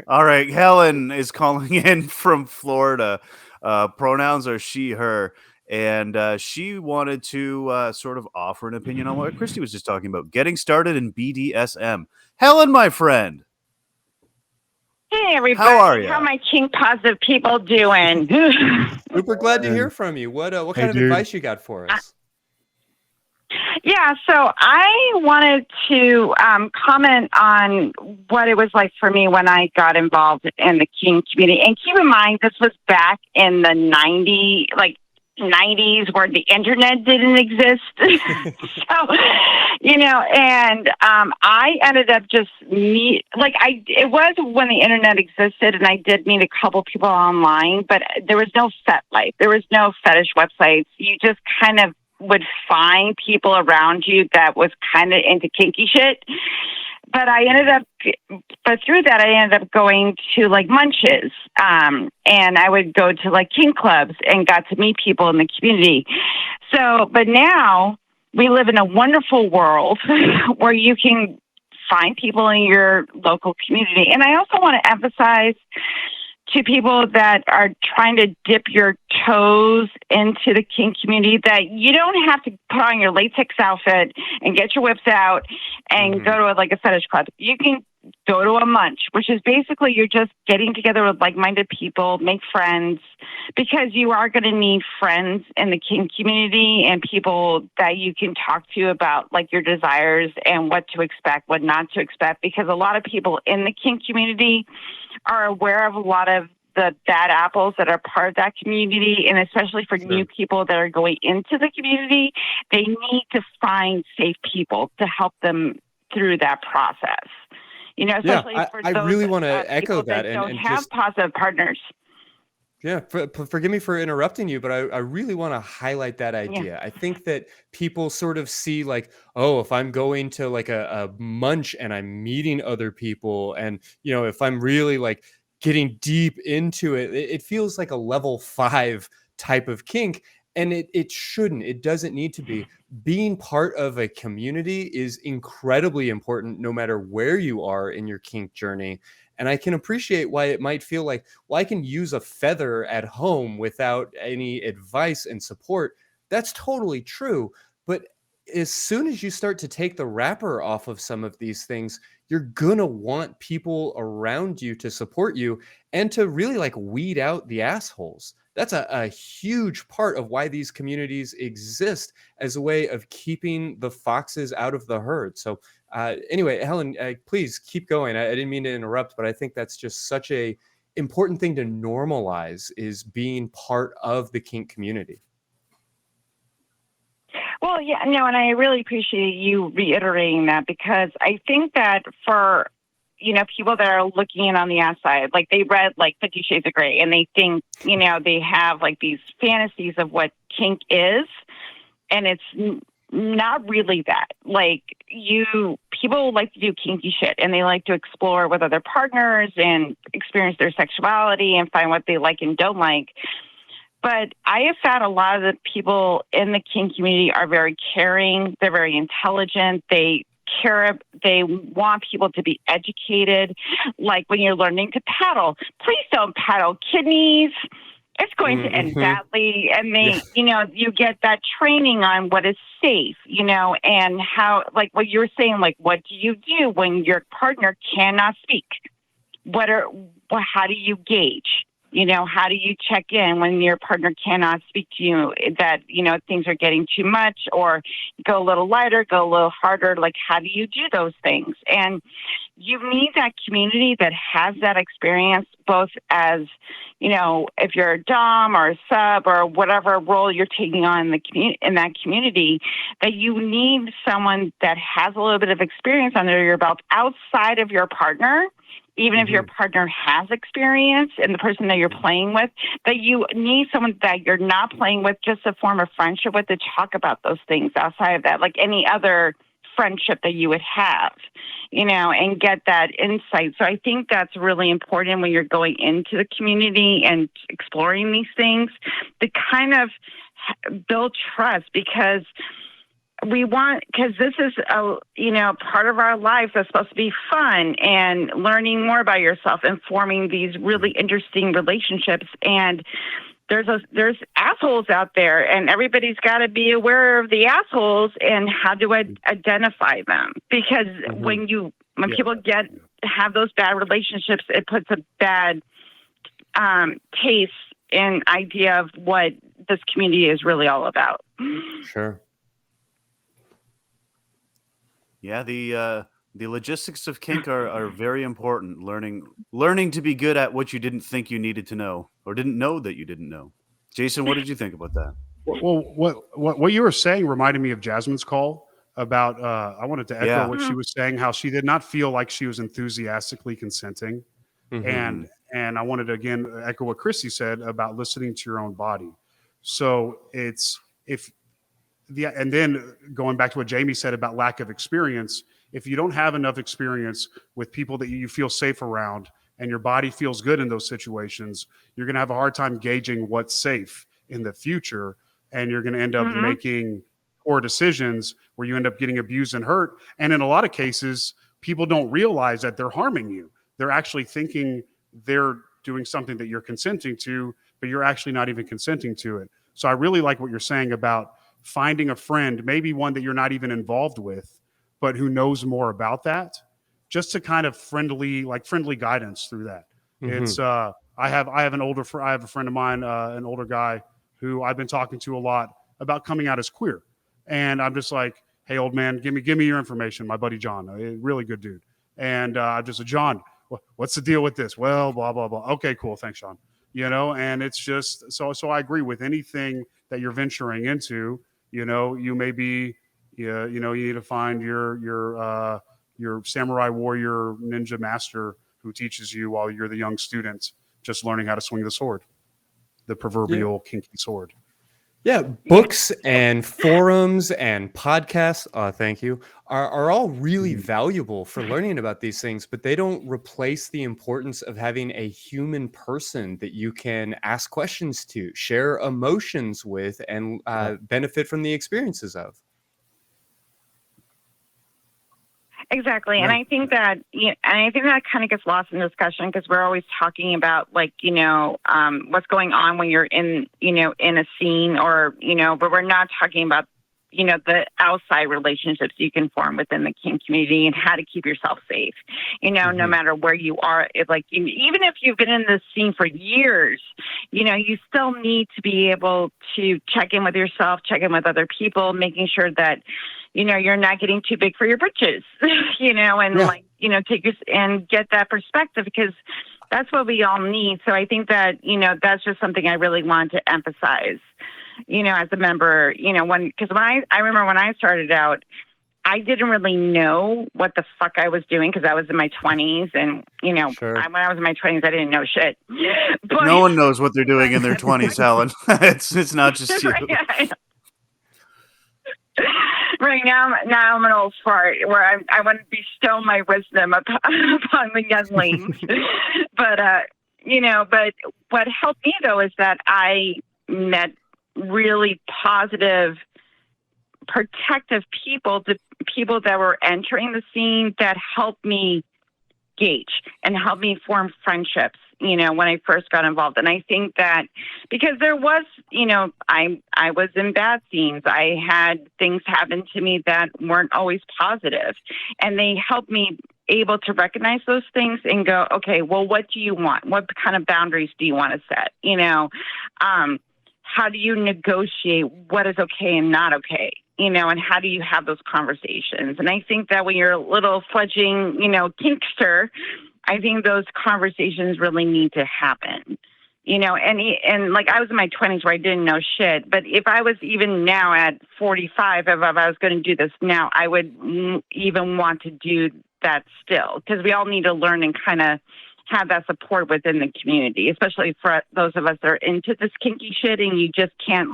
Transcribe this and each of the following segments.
All right, Helen is calling in from Florida. Pronouns are she, her, and she wanted to sort of offer an opinion on what Christy was just talking about, getting started in BDSM. Helen, my friend, Hey how are everybody, how you? my kink positive people doing? Super glad to Hey, hear from you. What hey, kind of dude. advice you got for us? Yeah, so I wanted to comment on what it was like for me when I got involved in the kink community. And keep in mind, this was back in the 90s where the internet didn't exist. So, and I ended up it was when the internet existed, and I did meet a couple people online, but there was no set life. There was no fetish websites. You just kind of would find people around you that was kind of into kinky shit. But through that, I ended up going to like munches, and I would go to like kink clubs and got to meet people in the community. So, but now we live in a wonderful world where you can find people in your local community. And I also want to emphasize to people that are trying to dip your toes into the kink community that you don't have to put on your latex outfit and get your whips out and go to a fetish club. You can go to a munch, which is basically you're just getting together with like-minded people, make friends, because you are going to need friends in the kink community and people that you can talk to about like your desires and what to expect, what not to expect, because a lot of people in the kink community are aware of a lot of the bad apples that are part of that community. And especially for new people that are going into the community, they need to find safe people to help them through that process. Especially for I those really want to echo that that don't and have just positive partners. yeah, forgive me for interrupting you, but I really want to highlight that idea. I think that people sort of see like, oh, if I'm going to like a munch and I'm meeting other people, and if I'm really like getting deep into it, it feels like a level 5 type of kink. And it shouldn't. It doesn't need to be. Being part of a community is incredibly important, no matter where you are in your kink journey. And I can appreciate why it might feel like, well, I can use a feather at home without any advice and support. That's totally true. But as soon as you start to take the wrapper off of some of these things, you're going to want people around you to support you and to really like weed out the assholes. That's a huge part of why these communities exist, as a way of keeping the foxes out of the herd. So anyway, Helen, please keep going. I didn't mean to interrupt, but I think that's just such a important thing to normalize, is being part of the kink community. Well, yeah, no, and I really appreciate you reiterating that, because I think that for people that are looking in on the outside, like they read like 50 Shades of Grey and they think, they have like these fantasies of what kink is. And it's not really that. Like people like to do kinky shit and they like to explore with other partners and experience their sexuality and find what they like and don't like. But I have found a lot of the people in the kink community are very caring. They're very intelligent. They want people to be educated. Like when you're learning to paddle, please don't paddle kidneys. It's going to end badly. And you get that training on what is safe, and how, like what you were saying, like, what do you do when your partner cannot speak? How do you gauge? How do you check in when your partner cannot speak to you that, things are getting too much, or go a little lighter, go a little harder? Like, how do you do those things? And you need that community that has that experience, both as, if you're a dom or a sub or whatever role you're taking on in that community, that you need someone that has a little bit of experience under your belt outside of your partner. Even if your partner has experience and the person that you're playing with, that you need someone that you're not playing with, just a form of friendship with, to talk about those things outside of that, like any other friendship that you would have, and get that insight. So I think that's really important when you're going into the community and exploring these things, to kind of build trust, because we want, because this is a part of our life that's supposed to be fun and learning more about yourself and forming these really interesting relationships. And there's assholes out there, and everybody's got to be aware of the assholes and how to identify them. Because when people have those bad relationships, it puts a bad taste and idea of what this community is really all about. Sure. Yeah, the logistics of kink are very important. Learning to be good at what you didn't think you needed to know or didn't know that you didn't know. Jason, what did you think about that? Well, what you were saying reminded me of Jasmine's call about. I wanted to echo what she was saying. How she did not feel like she was enthusiastically consenting, and I wanted to again echo what Christy said about listening to your own body. So and then going back to what Jamie said about lack of experience, if you don't have enough experience with people that you feel safe around and your body feels good in those situations, you're going to have a hard time gauging what's safe in the future. And you're going to end up making poor decisions where you end up getting abused and hurt. And in a lot of cases, people don't realize that they're harming you. They're actually thinking they're doing something that you're consenting to, but you're actually not even consenting to it. So I really like what you're saying about finding a friend, maybe one that you're not even involved with, but who knows more about that, just to kind of friendly guidance through that. It's I have a friend of mine, an older guy who I've been talking to a lot about coming out as queer, and I'm just like, hey, old man, give me your information. My buddy John, a really good dude, and I'm just like, John, what's the deal with this? Well, blah blah blah. Okay, cool, thanks, Sean. And it's just so I agree with anything that you're venturing into. You may be, you need to find your samurai warrior ninja master who teaches you while you're the young student just learning how to swing the sword, the proverbial kinky sword. Yeah, books and forums and podcasts, thank you, are all really valuable for learning about these things, but they don't replace the importance of having a human person that you can ask questions to, share emotions with, and benefit from the experiences of. Exactly. And I think that, kind of gets lost in discussion because we're always talking about what's going on when you're in a scene or, but we're not talking about, the outside relationships you can form within the kink community and how to keep yourself safe, no matter where you are. Even if you've been in this scene for years, you still need to be able to check in with yourself, check in with other people, making sure that, you're not getting too big for your britches, take your and get that perspective because that's what we all need. So I think that, that's just something I really want to emphasize, as a member, because I remember when I started out, I didn't really know what the fuck I was doing because I was in my 20s and, when I was in my 20s, I didn't know shit. But, no one knows what they're doing in their 20s, Helen. It's not just you. Right now I'm an old fart where I want to bestow my wisdom upon the younglings. But what helped me though is that I met really positive, protective people, the people that were entering the scene that helped me gauge and helped me form friendships, when I first got involved. And I think that because there was, I was in bad scenes. I had things happen to me that weren't always positive. And they helped me able to recognize those things and go, okay, well, what do you want? What kind of boundaries do you want to set? How do you negotiate what is okay and not okay? And how do you have those conversations? And I think that when you're a little fledgling, kinkster, I think those conversations really need to happen, and I was in my 20s where I didn't know shit. But if I was even now at 45, if I was going to do this now, I would even want to do that still because we all need to learn and kind of have that support within the community, especially for those of us that are into this kinky shit and you just can't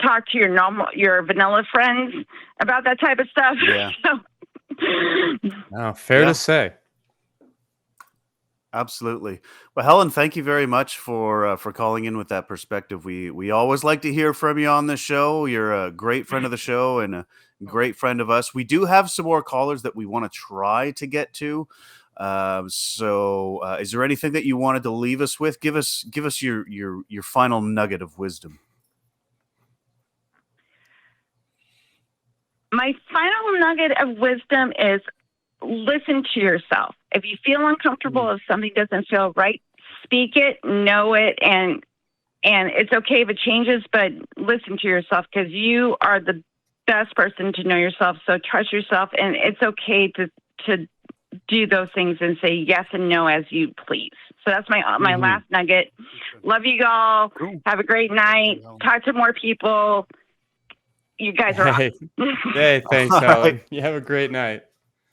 talk to your vanilla friends about that type of stuff. Yeah. Fair to say. Absolutely. Well, Helen, thank you very much for calling in with that perspective. We always like to hear from you on the show. You're a great friend of the show and a great friend of us. We do have some more callers that we want to try to get to. Is there anything that you wanted to leave us with? Give us your final nugget of wisdom. My final nugget of wisdom is listen to yourself. If you feel uncomfortable, if something doesn't feel right, speak it, know it, and it's okay if it changes, but listen to yourself because you are the best person to know yourself. So trust yourself, and it's okay to do those things and say yes and no as you please. So that's my last nugget. Love you all. Cool. Have a great night. Talk to more people. You guys are awesome. Hey, thanks, Helen. You have a great night.